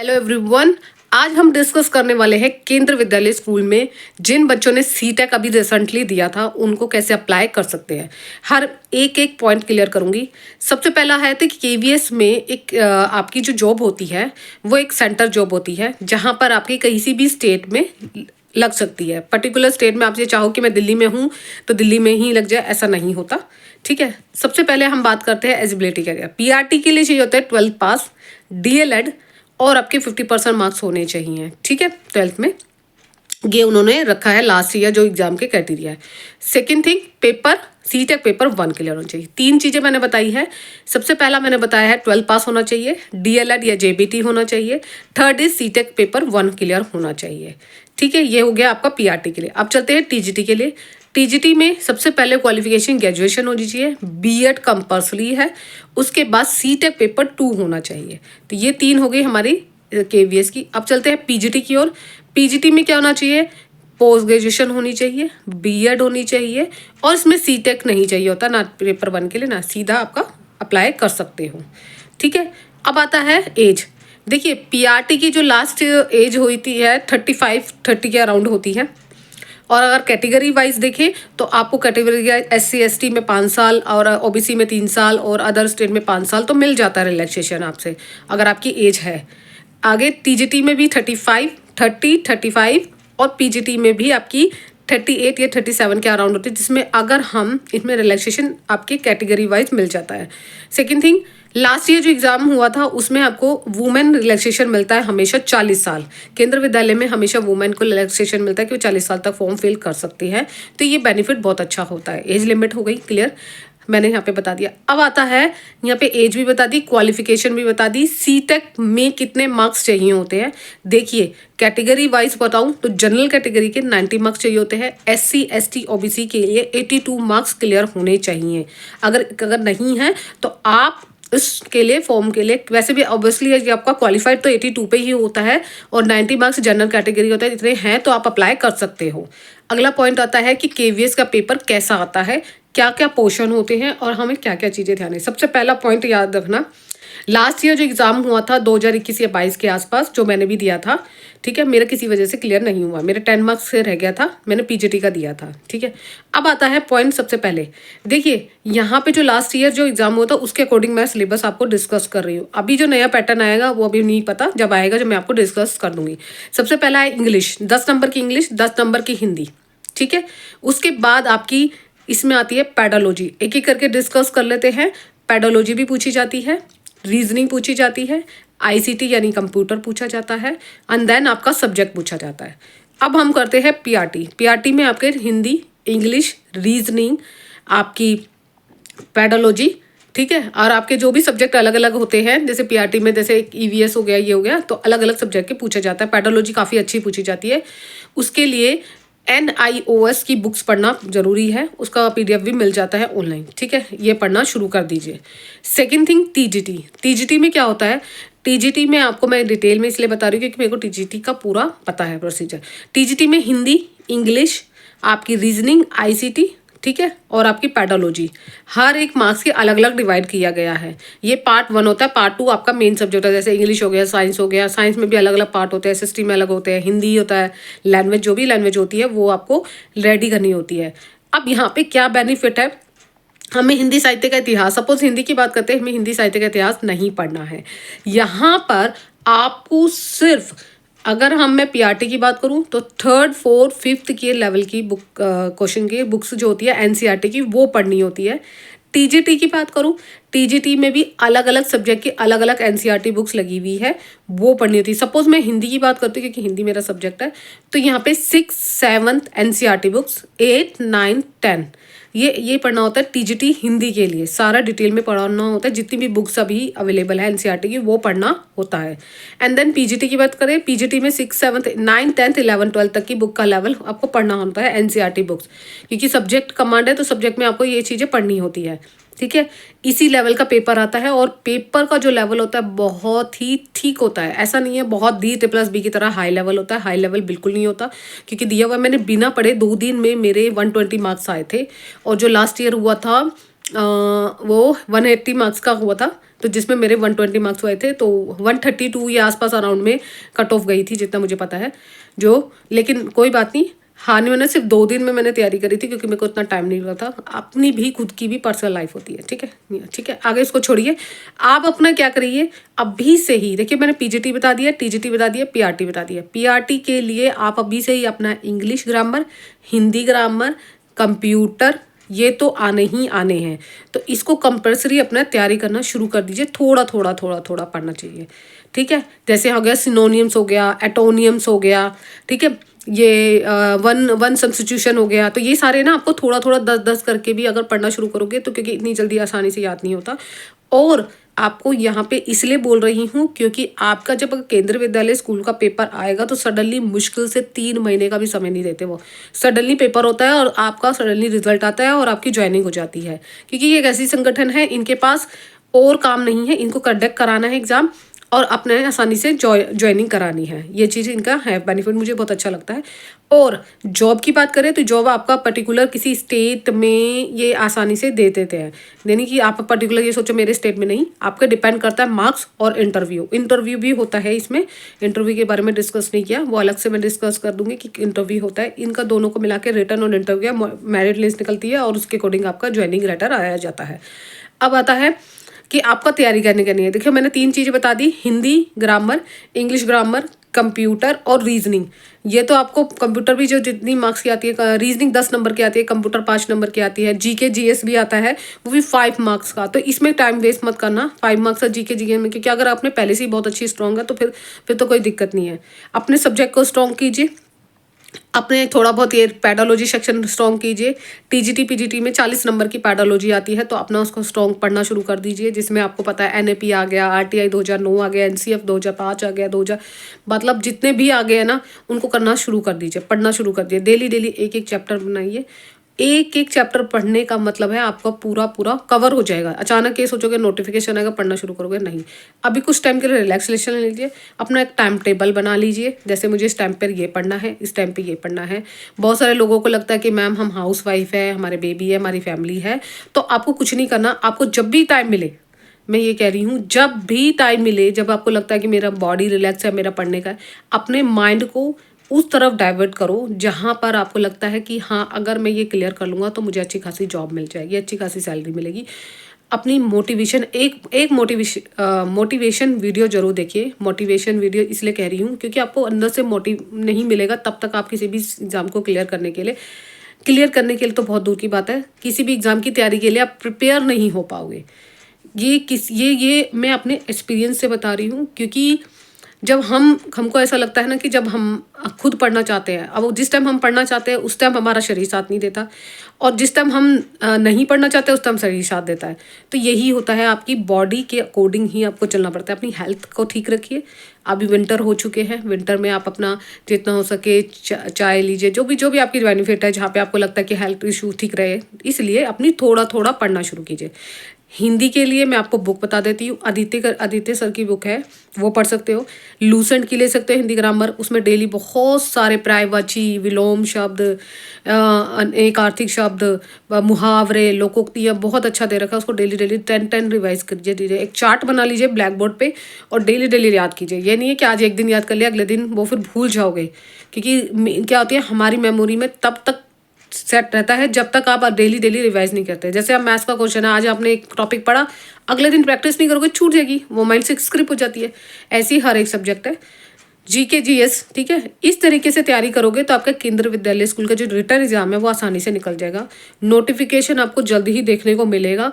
Hello everyone. आज हम discuss करने वाले हैं केंद्र विद्यालय स्कूल में जिन बच्चों ने सीटेक अभी रिसेंटली दिया था उनको कैसे अप्लाई कर सकते हैं। हर एक एक पॉइंट क्लियर करूंगी। सबसे पहला है तो कि केवीएस में एक आपकी जो जॉब होती है वो एक सेंटर जॉब होती है जहां पर आपकी किसी भी स्टेट में लग सकती है। पर्टिकुलर स्टेट में आप ये चाहो कि मैं दिल्ली में हूँ तो दिल्ली में ही लग जाए, ऐसा नहीं होता। ठीक है, सबसे पहले हम बात करते हैं एलिजिबिलिटी का। पीआरटी के लिए चाहिए होता है 12th पास, डीएलएड और आपके 50% मार्क्स होने चाहिए। ठीक है, 12th में ये उन्होंने रखा है लास्ट ईयर जो एग्जाम के क्राइटेरिया है। Second thing, paper CTET paper 1 clear होना चाहिए। 3 चीज़ें मैंने बताई है। सबसे पहला मैंने बताया है 12 पास होना चाहिए, डीएलएड या जेबीटी होना चाहिए। थर्ड इज सीटेक पेपर 1 क्लियर होना चाहिए। ठीक है, ये हो गया आपका पीआरटी के लिए। अब चलते हैं टीजीटी के लिए। टीजीटी में सबसे पहले क्वालिफिकेशन ग्रेजुएशन होनी चाहिए, बीएड कंपल्सरी है। उसके बाद सीटेक पेपर 2 होना चाहिए। तो ये 3 हो गई हमारी केवीएस की। अब चलते हैं पीजीटी की ओर। पीजीटी में क्या होना चाहिए? पोस्ट ग्रेजुएशन होनी चाहिए, बीएड होनी चाहिए और इसमें सीटेक नहीं चाहिए होता ना पेपर 1 के लिए, ना सीधा आपका अप्लाई कर सकते हो। ठीक है, अब आता है एज। देखिए पीआरटी की जो लास्ट एज हुई थी है 30 के अराउंड होती है। और अगर कैटेगरी वाइज देखें तो आपको कैटेगरी एससी एसटी में 5 साल और ओबीसी में 3 साल और अदर स्टेट में 5 साल तो मिल जाता है रिलैक्सेशन आपसे अगर आपकी एज है। आगे टीजीटी में भी 35 और पीजीटी में भी आपकी 38 या 37 के अराउंड होती है, जिसमें अगर हम इसमें रिलैक्सेशन आपके कैटेगरी वाइज मिल जाता है। सेकेंड थिंग, लास्ट ईयर जो एग्जाम हुआ था उसमें आपको वुमेन रिलैक्सेशन मिलता है हमेशा 40 साल। केंद्र विद्यालय में हमेशा वुमेन को रिलैक्सेशन मिलता है कि वो 40 साल तक फॉर्म फिल कर सकती है। तो ये बेनिफिट बहुत अच्छा होता है। एज लिमिट हो गई क्लियर, मैंने यहाँ पे बता दिया। अब आता है यहाँ पे एज भी बता दी, क्वालिफिकेशन भी बता दी, सीटेक में कितने मार्क्स चाहिए होते हैं। देखिए कैटेगरी वाइज बताऊं तो जनरल कैटेगरी के 90 मार्क्स चाहिए होते हैं। एससी एसटी ओबीसी के लिए 82 मार्क्स क्लियर होने चाहिए। अगर नहीं है तो आप इसके लिए फॉर्म के लिए वैसे भी ऑब्वियसली आपका क्वालिफाइड तो 82 पे ही होता है और 90 मार्क्स जनरल कैटेगरी होता है। इतने हैं तो आप अप्लाई कर सकते हो। अगला पॉइंट आता है कि केवीएस का पेपर कैसा आता है, क्या क्या पोर्शन होते हैं और हमें क्या क्या चीज़ें ध्यान है। सबसे पहला पॉइंट याद रखना, लास्ट ईयर जो एग्ज़ाम हुआ था 2021 या 22 के आसपास जो मैंने भी दिया था, ठीक है, मेरा किसी वजह से क्लियर नहीं हुआ, मेरे 10 मार्क्स से रह गया था, मैंने पीजीटी का दिया था। ठीक है, अब आता है पॉइंट सबसे पहले। देखिए यहाँ पे जो लास्ट ईयर जो एग्ज़ाम हुआ था उसके अकॉर्डिंग मैं सिलेबस आपको डिस्कस कर रही हूँ। अभी जो नया पैटर्न आएगा वो अभी नहीं पता, जब आएगा जब मैं आपको डिस्कस कर दूंगी। सबसे पहला है इंग्लिश, 10 नंबर की इंग्लिश, 10 नंबर की हिंदी। ठीक है, उसके बाद आपकी इसमें आती है पैडोलॉजी। एक एक करके डिस्कस कर लेते हैं। पैडोलॉजी भी पूछी जाती है, रीजनिंग पूछी जाती है, आईसीटी यानी कंप्यूटर पूछा जाता है एंड देन आपका सब्जेक्ट पूछा जाता है। अब हम करते हैं पीआरटी। पीआरटी में आपके हिंदी, इंग्लिश, रीजनिंग, आपकी पैडोलॉजी, ठीक है, और आपके जो भी सब्जेक्ट अलग अलग होते हैं जैसे पीआरटी में जैसे ईवीएस हो गया, ये हो गया, तो अलग अलग सब्जेक्ट के पूछा जाता है। पैडोलॉजी काफ़ी अच्छी पूछी जाती है। उसके लिए NIOS की बुक्स पढ़ना जरूरी है, उसका PDF भी मिल जाता है ऑनलाइन। ठीक है, ये पढ़ना शुरू कर दीजिए। Second thing, TGT. टीजीटी में क्या होता है? टीजीटी में आपको मैं डिटेल में इसलिए बता रही हूँ क्योंकि मेरे को टीजीटी का पूरा पता है प्रोसीजर। टीजीटी में हिंदी, इंग्लिश, आपकी रीजनिंग, आईसीटी, ठीक है, और आपकी पैडोलॉजी, हर एक मार्क्स के अलग अलग डिवाइड किया गया है। ये पार्ट 1 होता है, पार्ट 2 आपका मेन सब्जेक्ट है। जैसे इंग्लिश हो गया, साइंस हो गया, साइंस में भी अलग अलग पार्ट होते हैं, एसएसटी में अलग होते हैं, हिंदी होता है, लैंग्वेज जो भी लैंग्वेज होती है वो आपको रेडी करनी होती है। अब यहाँ पे क्या बेनिफिट है, हमें हिंदी साहित्य का इतिहास, सपोज हिंदी की बात करते हैं, हमें हिंदी साहित्य का इतिहास नहीं पढ़ना है। यहाँ पर आपको सिर्फ, अगर मैं पीआरटी की बात करूं तो 3rd 4th 5th के लेवल की बुक क्वेश्चन की बुक्स जो होती है एनसीईआरटी की वो पढ़नी होती है। टीजीटी की बात करूं, टीजीटी में भी अलग अलग सब्जेक्ट की अलग अलग एनसीईआरटी बुक्स लगी हुई है, वो पढ़नी होती है। सपोज मैं हिंदी की बात करती हूँ क्योंकि हिंदी मेरा सब्जेक्ट है, तो यहाँ पे 6th 7th एनसीईआरटी बुक्स, 8 9 10 ये पढ़ना होता है टीजीटी हिंदी के लिए। सारा डिटेल में पढ़ना होता है, जितनी भी बुक्स अभी अवेलेबल है एनसीईआरटी की वो पढ़ना होता है। एंड देन पीजीटी की बात करें, पीजीटी में 6th 7th 9th 10th 11th 12th तक की बुक का लेवल आपको पढ़ना होता है एनसीईआरटी बुक्स, क्योंकि सब्जेक्ट कमांड है तो सब्जेक्ट में आपको ये चीज़ें पढ़नी होती है। ठीक है, इसी लेवल का पेपर आता है और पेपर का जो लेवल होता है बहुत ही ठीक होता है। ऐसा नहीं है बहुत D+B की तरह हाई लेवल होता है, हाई लेवल बिल्कुल नहीं होता, क्योंकि दिया हुआ मैंने बिना पढ़े 2 दिन में मेरे 120 मार्क्स आए थे। और जो लास्ट ईयर हुआ था वो 180 मार्क्स का हुआ था, तो जिसमें मेरे 120 मार्क्स हुए थे, तो 132 या आसपास अराउंड में कट ऑफ गई थी, जितना मुझे पता है जो। लेकिन कोई बात नहीं, हानि मैंने सिर्फ 2 दिन में मैंने तैयारी करी थी, क्योंकि मेरे को इतना टाइम नहीं लगा था। अपनी भी खुद की भी पर्सनल लाइफ होती है, ठीक है, ठीक है। आगे इसको छोड़िए, आप अपना क्या करिए अभी से ही। देखिए, मैंने पीजीटी बता दिया, टीजीटी बता दिया, पीआरटी बता दिया। पीआरटी के लिए आप अभी से ही अपना English grammar, Hindi grammar, computer, ये तो आने ही आने हैं, तो इसको कंपल्सरी अपना तैयारी करना शुरू कर दीजिए। थोड़ा थोड़ा थोड़ा थोड़ा पढ़ना चाहिए, ठीक है। जैसे हो गया सिनोनियम्स, हो गया एटोनियम्स, हो गया, ठीक है, ये वन वन सब्स्टिट्यूशन हो गया। तो ये सारे ना आपको थोड़ा थोड़ा 10-10 करके भी अगर पढ़ना शुरू करोगे तो, क्योंकि इतनी जल्दी आसानी से याद नहीं होता। और आपको यहाँ पे इसलिए बोल रही हूँ क्योंकि आपका जब केंद्रीय विद्यालय स्कूल का पेपर आएगा तो सडनली मुश्किल से 3 महीने का भी समय नहीं देते वो। सडनली पेपर होता है और आपका सडनली रिजल्ट आता है और आपकी ज्वाइनिंग हो जाती है, क्योंकि ये एक ऐसी संगठन है, इनके पास और काम नहीं है, इनको कंडक्ट कराना है एग्जाम और अपने आसानी से ज्वाइनिंग करानी है। ये चीज़ इनका है बेनिफिट, मुझे बहुत अच्छा लगता है। और जॉब की बात करें तो जॉब आपका पर्टिकुलर किसी स्टेट में ये आसानी से दे देते हैं। यानी कि आप पर्टिकुलर ये सोचो मेरे स्टेट में नहीं, आपका डिपेंड करता है मार्क्स और इंटरव्यू भी होता है इसमें। इंटरव्यू के बारे में डिस्कस नहीं किया, वो अलग से मैं डिस्कस कर दूंगी कि इंटरव्यू होता है। इनका दोनों को मिला के रिटर्न और इंटरव्यू मेरिट लिस्ट निकलती है और उसके अकॉर्डिंग आपका ज्वाइनिंग लेटर आया जाता है। अब आता है कि आपका तैयारी करनी है। देखिए, मैंने 3 चीज़ें बता दी, Hindi grammar, English grammar, computer और रीजनिंग। ये तो आपको कंप्यूटर भी जो जितनी मार्क्स की आती है, रीजनिंग 10 नंबर की आती है, कंप्यूटर 5 नंबर की आती है, जीके जीएस भी आता है, वो भी 5 मार्क्स का। तो इसमें टाइम वेस्ट मत करना 5 मार्क्स का जीके जीके में, क्योंकि अगर आपने पहले से ही बहुत अच्छी स्ट्रॉन्ग है तो फिर तो कोई दिक्कत नहीं है। अपने सब्जेक्ट को स्ट्रॉन्ग कीजिए, अपने थोड़ा बहुत ये पैडोलॉजी सेक्शन स्ट्रॉन्ग कीजिए। टीजीटी पीजीटी में 40 नंबर की पैडोलॉजी आती है, तो अपना उसको स्ट्रॉन्ग पढ़ना शुरू कर दीजिए, जिसमें आपको पता है एनएपी आ गया, आरटीआई 2009 आ गया, एनसीएफ 2005 आ गया, 2000 मतलब जितने भी आ गए हैं ना, उनको करना शुरू कर दीजिए, पढ़ना शुरू कर दीजिए। डेली डेली एक एक चैप्टर बनाइए। एक एक चैप्टर पढ़ने का मतलब है आपका पूरा पूरा कवर हो जाएगा। अचानक ये सोचोगे नोटिफिकेशन आएगा पढ़ना शुरू करोगे, नहीं। अभी कुछ टाइम के लिए रिलैक्सेशन ले लीजिए, अपना एक टाइम टेबल बना लीजिए। जैसे मुझे इस टाइम पर ये पढ़ना है, इस टाइम पे ये पढ़ना है। बहुत सारे लोगों को लगता है कि मैम हम हाउस वाइफ है, हमारे बेबी है, हमारी फैमिली है, तो आपको कुछ नहीं करना। आपको जब भी टाइम मिले, मैं ये कह रही हूँ, जब भी टाइम मिले, जब आपको लगता है कि मेरा बॉडी रिलैक्स है, मेरा पढ़ने का है, अपने माइंड को उस तरफ डाइवर्ट करो जहाँ पर आपको लगता है कि हाँ, अगर मैं ये क्लियर कर लूँगा तो मुझे अच्छी खासी जॉब मिल जाएगी, अच्छी खासी सैलरी मिलेगी। अपनी मोटिवेशन एक मोटिवेशन वीडियो जरूर देखिए। मोटिवेशन वीडियो इसलिए कह रही हूँ क्योंकि आपको अंदर से मोटिव नहीं मिलेगा तब तक आप किसी भी एग्जाम को क्लियर करने के लिए तो बहुत दूर की बात है, किसी भी एग्जाम की तैयारी के लिए आप प्रिपेयर नहीं हो पाओगे। ये मैं अपने एक्सपीरियंस से बता रही हूँ, क्योंकि जब हमको ऐसा लगता है ना कि जब हम खुद पढ़ना चाहते हैं, अब जिस टाइम हम पढ़ना चाहते हैं उस टाइम हमारा शरीर साथ नहीं देता, और जिस टाइम हम नहीं पढ़ना चाहते उस टाइम शरीर साथ देता है। तो यही होता है, आपकी बॉडी के अकॉर्डिंग ही आपको चलना पड़ता है। अपनी हेल्थ को ठीक रखिए। अभी विंटर हो चुके हैं, विंटर में आप अपना जितना हो सके चाय लीजिए, जो भी आपकी बेनिफिट है, जहाँ पे आपको लगता है कि हेल्थ इशू ठीक रहे, इसलिए अपनी थोड़ा थोड़ा पढ़ना शुरू कीजिए। हिंदी के लिए मैं आपको बुक बता देती हूँ, आदित्य सर की बुक है, वो पढ़ सकते हो। लूसेंट की ले सकते हो हिंदी ग्रामर, उसमें डेली बहुत सारे पर्यायवाची, विलोम शब्द, एक आर्थिक शब्द, मुहावरे, लोकोक्तियाँ बहुत अच्छा दे रखा है। उसको डेली डेली 10 रिवाइज कीजिए। एक चार्ट बना लीजिए ब्लैक बोर्ड पे और डेली डेली याद कीजिए। ये नहीं है कि आज एक दिन याद कर लिया, अगले दिन वो फिर भूल जाओगे, क्योंकि क्या होती है, हमारी मेमोरी में तब तक सेट रहता है जब तक आप डेली डेली रिवाइज नहीं करते। जैसे आप मैथ्स का क्वेश्चन है, आज आपने एक टॉपिक पढ़ा, अगले दिन प्रैक्टिस नहीं करोगे, छूट जाएगी, वो माइंड से स्क्रिप हो जाती है। ऐसी हर एक सब्जेक्ट है, जीके जीएस, ठीक है। इस तरीके से तैयारी करोगे तो आपका केंद्रीय विद्यालय स्कूल का जो रिटर्न एग्जाम है वो आसानी से निकल जाएगा। नोटिफिकेशन आपको जल्दी ही देखने को मिलेगा,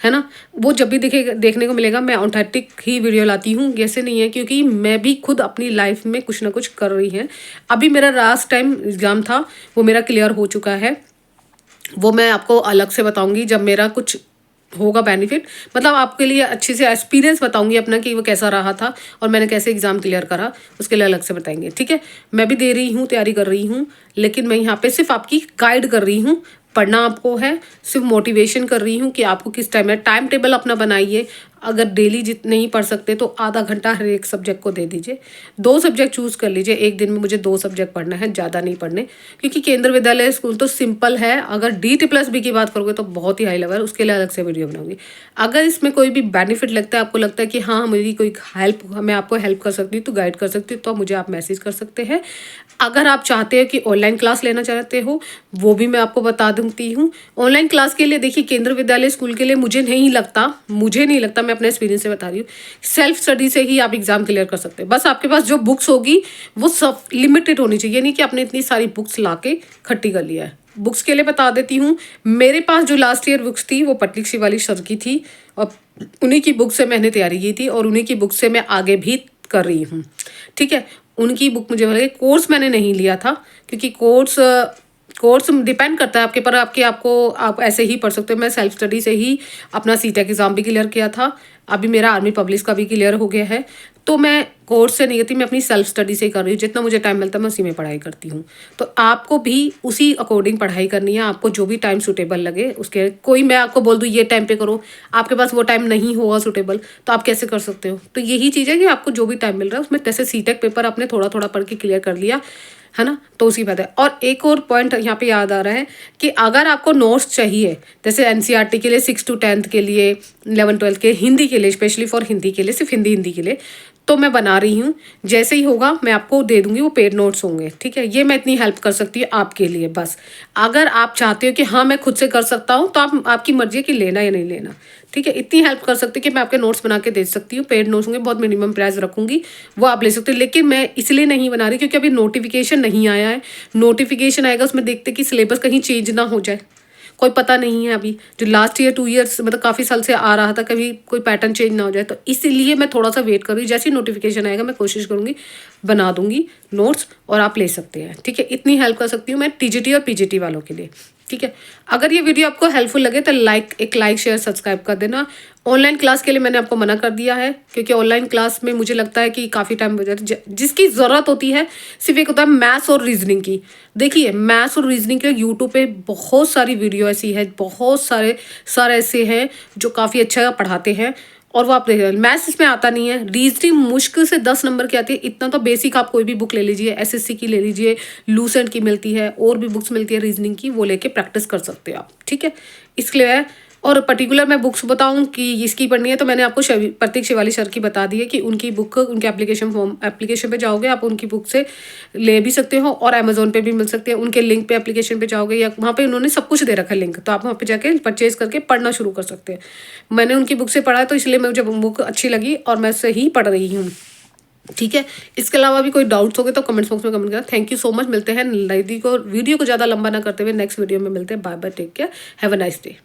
है ना। वो जब भी देखने को मिलेगा, मैं ऑथेंटिक ही वीडियो लाती हूँ, ऐसे नहीं है, क्योंकि मैं भी खुद अपनी लाइफ में कुछ ना कुछ कर रही है। अभी मेरा लास्ट टाइम एग्जाम था, वो मेरा क्लियर हो चुका है, वो मैं आपको अलग से बताऊंगी जब मेरा कुछ होगा बेनिफिट, मतलब आपके लिए अच्छे से एक्सपीरियंस बताऊंगी अपना कि वो कैसा रहा था और मैंने कैसे एग्जाम क्लियर करा, उसके लिए अलग से बताएंगे, ठीक है। मैं भी दे रही हूँ, तैयारी कर रही हूँ, लेकिन मैं यहाँ पे सिर्फ आपकी गाइड कर रही हूँ। पढ़ना आपको है, सिर्फ मोटिवेशन कर रही हूँ कि आपको किस टाइम में टाइम टेबल अपना बनाइए। अगर डेली जित नहीं पढ़ सकते तो आधा घंटा हर एक सब्जेक्ट को दे दीजिए। 2 सब्जेक्ट चूज़ कर लीजिए, एक दिन में मुझे 2 सब्जेक्ट पढ़ना है, ज़्यादा नहीं पढ़ने, क्योंकि केंद्र विद्यालय स्कूल तो सिंपल है। अगर DT+B की बात करोगे तो बहुत ही हाई लेवल, उसके लिए अलग से वीडियो बनाऊंगी। अगर इसमें कोई भी बेनिफिट लगता है, आपको लगता है कि हाँ मेरी कोई हेल्प, मैं आपको हेल्प कर सकती हूँ, तो गाइड कर सकती हूँ, तो मुझे आप मैसेज कर सकते हैं। अगर आप चाहते हो कि ऑनलाइन क्लास लेना चाहते हो, वो भी मैं आपको बता दूंगी हूँ। ऑनलाइन क्लास के लिए देखिए, केंद्र विद्यालय स्कूल के लिए मुझे नहीं लगता, मैं अपने एक्सपीरियंस से बता रही हूँ, सेल्फ स्टडी से ही आप एग्जाम क्लियर कर सकते हैं। बस आपके पास जो बुक्स होगी वो सब लिमिटेड होनी चाहिए, नहीं कि आपने इतनी सारी बुक्स ला के खट्टी कर लिया है। बुक्स के लिए बता देती हूँ, मेरे पास जो लास्ट ईयर बुक्स थी वो पटलिक शिवाली सर की थी, और उन्हीं की बुक से मैंने तैयारी की थी, और उन्हीं की बुक से मैं आगे भी कर रही हूँ। ठीक है, उनकी बुक मुझे लगे, कोर्स मैंने नहीं लिया था, क्योंकि कोर्स डिपेंड करता है आपके पर, आप ऐसे ही पढ़ सकते हो। मैं सेल्फ स्टडी से ही अपना सीटेक एग्जाम भी क्लियर किया था, अभी मेरा आर्मी पब्लिक का भी क्लियर हो गया है। तो मैं कोर्स से नहीं करती, मैं अपनी सेल्फ स्टडी से ही कर रही हूँ। जितना मुझे टाइम मिलता है मैं उसी में पढ़ाई करती हूँ। तो आपको भी उसी अकॉर्डिंग पढ़ाई करनी है, आपको जो भी टाइम सूटेबल लगे उसके। कोई मैं आपको बोल दूँ ये टाइम पे करो, आपके पास वो टाइम नहीं होगा सूटेबल, तो आप कैसे कर सकते हो? तो यही चीज़ है कि आपको जो भी टाइम मिल रहा है उसमें, जैसे सीटेक पेपर आपने थोड़ा थोड़ा पढ़ के क्लियर कर लिया है ना, तो उसी बात है। और एक और पॉइंट यहाँ पे याद आ रहा है कि अगर आपको नोट्स चाहिए, जैसे NCERT के लिए 6 to 10 के लिए, 11-12 के, हिंदी के लिए, स्पेशली फॉर हिंदी के लिए, सिर्फ हिंदी के लिए, तो मैं बना रही हूँ। जैसे ही होगा मैं आपको दे दूंगी, वो पेड नोट्स होंगे। ठीक है, ये मैं इतनी हेल्प कर सकती हूँ आपके लिए। बस अगर आप चाहते हो कि हाँ मैं खुद से कर सकता हूँ, तो आपकी मर्जी है कि लेना या नहीं लेना। ठीक है, इतनी हेल्प कर सकती हूँ कि मैं आपके नोट्स बना के दे सकती हूँ। पेड नोट्स होंगे, बहुत मिनिमम प्राइस रखूंगी, वो आप ले सकते हो। लेकिन मैं इसलिए नहीं बना रही क्योंकि अभी नोटिफिकेशन नहीं आया है। नोटिफिकेशन आएगा, उसमें देखते कि सिलेबस कहीं चेंज ना हो जाए, कोई पता नहीं है अभी। जो लास्ट ईयर 2 ईयर्स मतलब काफ़ी साल से आ रहा था, कभी कोई पैटर्न चेंज ना हो जाए, तो इसीलिए मैं थोड़ा सा वेट कर रही हूँ। जैसे ही नोटिफिकेशन आएगा मैं कोशिश करूँगी, बना दूंगी नोट्स, और आप ले सकते हैं। ठीक है, इतनी हेल्प कर सकती हूँ मैं TGT और PGT वालों के लिए। ठीक है, अगर ये वीडियो आपको हेल्पफुल लगे तो एक लाइक शेयर सब्सक्राइब कर देना। ऑनलाइन क्लास के लिए मैंने आपको मना कर दिया है, क्योंकि ऑनलाइन क्लास में मुझे लगता है कि काफ़ी टाइम हो जाता है। जिसकी ज़रूरत होती है सिर्फ एक होता है मैथ्स और रीजनिंग की। देखिए, मैथ्स और रीजनिंग के यूट्यूब पे बहुत सारी वीडियो ऐसी है, बहुत सारे ऐसे हैं जो काफ़ी अच्छा पढ़ाते हैं, और वो आप देख रहे हैं। मैथ्स इसमें आता नहीं है, रीजनिंग मुश्किल से 10 नंबर की आती है। इतना तो बेसिक, आप कोई भी बुक ले लीजिए, SSC की ले लीजिए, लूसेंट की मिलती है, और भी बुक्स मिलती है रीजनिंग की, वो लेके प्रैक्टिस कर सकते हो आप। ठीक है, इसके लिए और पर्टिकुलर मैं बुक्स बताऊं कि इसकी पढ़नी है, तो मैंने आपको प्रतीक शिवाली सर की बता दी है कि उनकी बुक, उनके एप्लीकेशन पे जाओगे आप, उनकी बुक से ले भी सकते हो, और अमेजोन पे भी मिल सकते हैं। उनके लिंक पे एप्लीकेशन पे जाओगे, या वहाँ पे उन्होंने सब कुछ दे रखा है लिंक, तो आप वहाँ पे जाके परचेज करके पढ़ना शुरू कर सकते हैं। मैंने उनकी बुक से पढ़ा है, तो इसलिए मुझे बुक अच्छी लगी और मैं उससे ही पढ़ रही हूँ। ठीक है, इसके अलावा भी कोई डाउट्स हो गए तो कमेंट्स बॉक्स में कमेंट करना। Thank you so much. मिलते हैं वीडियो को ज़्यादा लंबा ना करते हुए नेक्स्ट वीडियो में मिलते हैं। Bye bye, take care, have a nice day.